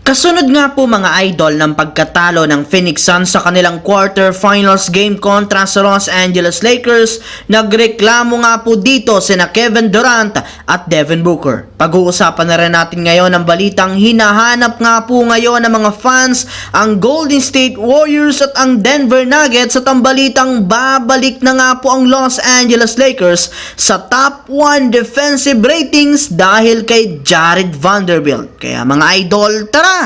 Kasunod nga po mga idol ng pagkatalo ng Phoenix Suns sa kanilang quarterfinals game kontra sa Los Angeles Lakers, nagreklamo nga po dito sina Kevin Durant at Devin Booker. Pag-uusapan na rin natin ngayon ang balitang hinahanap nga po ngayon ng mga fans ang Golden State Warriors at ang Denver Nuggets, at ang balitang babalik na nga po ang Los Angeles Lakers sa top 1 defensive ratings dahil kay Jared Vanderbilt. Kaya mga idol, tara!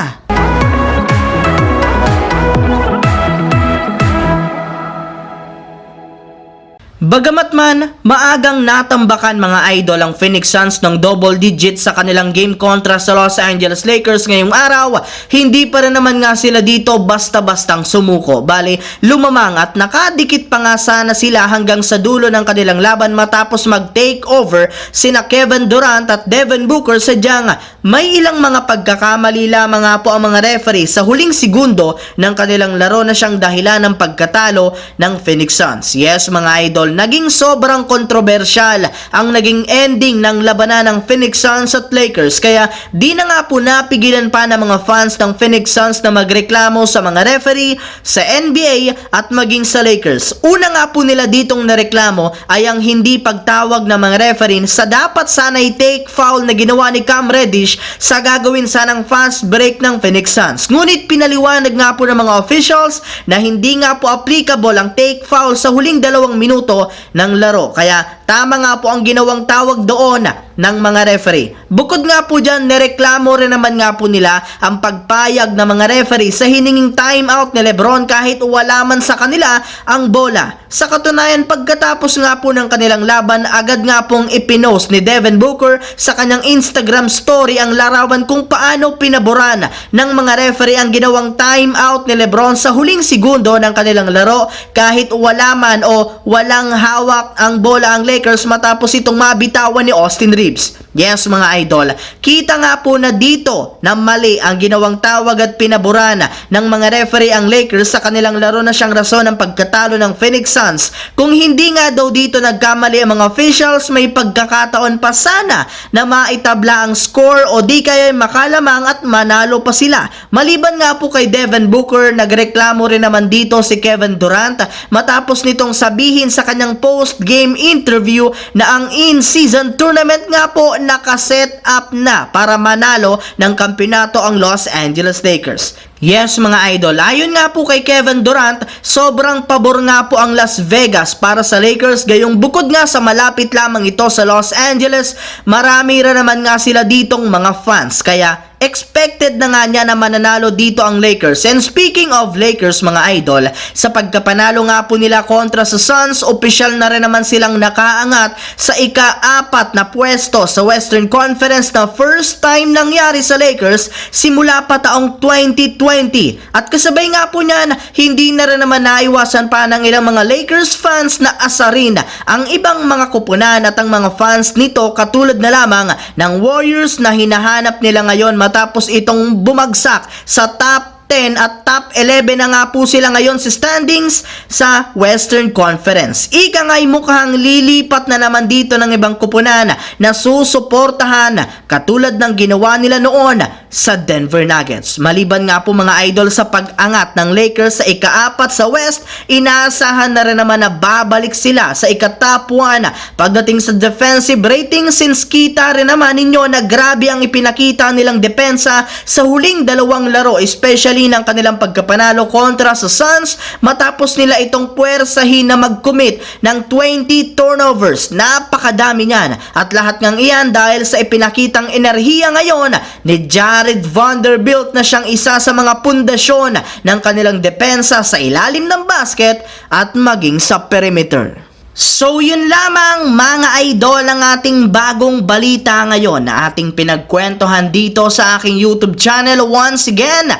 Bagamat man, maagang natambakan mga idol ang Phoenix Suns ng double digits sa kanilang game kontra sa Los Angeles Lakers ngayong araw, hindi pa rin naman nga sila dito basta-bastang sumuko. Bali, lumamang at nakadikit pa nga sana sila hanggang sa dulo ng kanilang laban matapos mag-take over sina Kevin Durant at Devin Booker. Sadyang may ilang mga pagkakamali lamang nga po ang mga referee sa huling segundo ng kanilang laro na siyang dahilan ng pagkatalo ng Phoenix Suns. Yes mga idol, naging sobrang kontrobersyal ang naging ending ng labanan ng Phoenix Suns at Lakers, kaya di na nga po napigilan pa ng mga fans ng Phoenix Suns na magreklamo sa mga referee, sa NBA at maging sa Lakers. Una nga po nila ditong nareklamo ay ang hindi pagtawag ng mga referee sa dapat sana'y take foul na ginawa ni Cam Reddish sa gagawin sanang fast break ng Phoenix Suns. Ngunit pinaliwanag nga po ng mga officials na hindi nga po applicable ang take foul sa huling 2 minuto ng laro. Kaya tama nga po ang ginawang tawag doon ng mga referee. Bukod nga po dyan, nireklamo rin naman nga po nila ang pagpayag ng mga referee sa hininging timeout ni Lebron kahit wala man sa kanila ang bola. Sa katunayan, pagkatapos nga po ng kanilang laban, agad nga pong ipinost ni Devin Booker sa kanyang Instagram story ang larawan kung paano pinaboran ng mga referee ang ginawang timeout ni Lebron sa huling segundo ng kanilang laro kahit wala man o walang hawak ang bola ang Lakers matapos itong mabitawan ni Austin Reeves. Yes mga idol, kita nga po na dito na mali ang ginawang tawag at pinaboran ng mga referee ang Lakers sa kanilang laro na siyang rason ng pagkatalo ng Phoenix Suns. Kung hindi nga daw dito nagkamali ang mga officials, may pagkakataon pa sana na maitabla ang score o di kaya makalamang at manalo pa sila. Maliban nga po kay Devin Booker, nagreklamo rin naman dito si Kevin Durant matapos nitong sabihin sa kanyang post-game interview na ang in-season tournament nga po nakaset up na para manalo ng kampeonato ang Los Angeles Lakers. Yes mga idol, ayon nga po kay Kevin Durant, sobrang pabor nga po ang Las Vegas para sa Lakers, gayong bukod nga sa malapit lamang ito sa Los Angeles, marami rin naman nga sila ditong mga fans, kaya expected na nga niya na mananalo dito ang Lakers. And speaking of Lakers mga idol, sa pagkapanalo nga po nila kontra sa Suns, opisyal na rin naman silang nakaangat sa ika-4 na pwesto sa Western Conference na first time nangyari sa Lakers simula pa taong 2020. At kasabay nga po niyan, hindi na rin naman naiwasan pa ng ilang mga Lakers fans na asarin ang ibang mga kupunan at ang mga fans nito, katulad na lamang ng Warriors na hinahanap nila ngayon matapos itong bumagsak sa top 10 at top 11 na nga po sila ngayon sa standings sa Western Conference. Ika nga'y mukhang lilipat na naman dito ng ibang kupunan na susuportahan katulad ng ginawa nila noon sa Denver Nuggets. Maliban nga po mga idol sa pag-angat ng Lakers sa ika-4 sa West, inaasahan na rin naman na babalik sila sa ika-top 1 pagdating sa defensive rating, since kita rin naman ninyo na grabe ang ipinakita nilang depensa sa huling 2 laro, especially ng kanilang pagkapanalo kontra sa Suns matapos nila itong puwersahin na mag-commit ng 20 turnovers. Napakadami niyan, at lahat ng iyan dahil sa ipinakitang enerhiya ngayon ni Jared Vanderbilt na siyang isa sa mga pundasyon ng kanilang depensa sa ilalim ng basket at maging sa perimeter. So yun lamang mga idol ang ating bagong balita ngayon na ating pinagkwentuhan dito sa aking YouTube channel. Once again,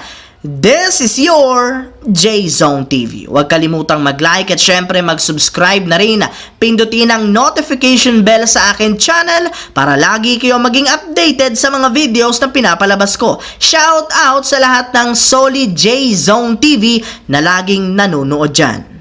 this is your J-Zone TV. Huwag kalimutang mag-like at syempre mag-subscribe na rin. Pindutin ang notification bell sa akin channel para lagi kayo maging updated sa mga videos na pinapalabas ko. Shout out sa lahat ng solid J-Zone TV na laging nanonood dyan.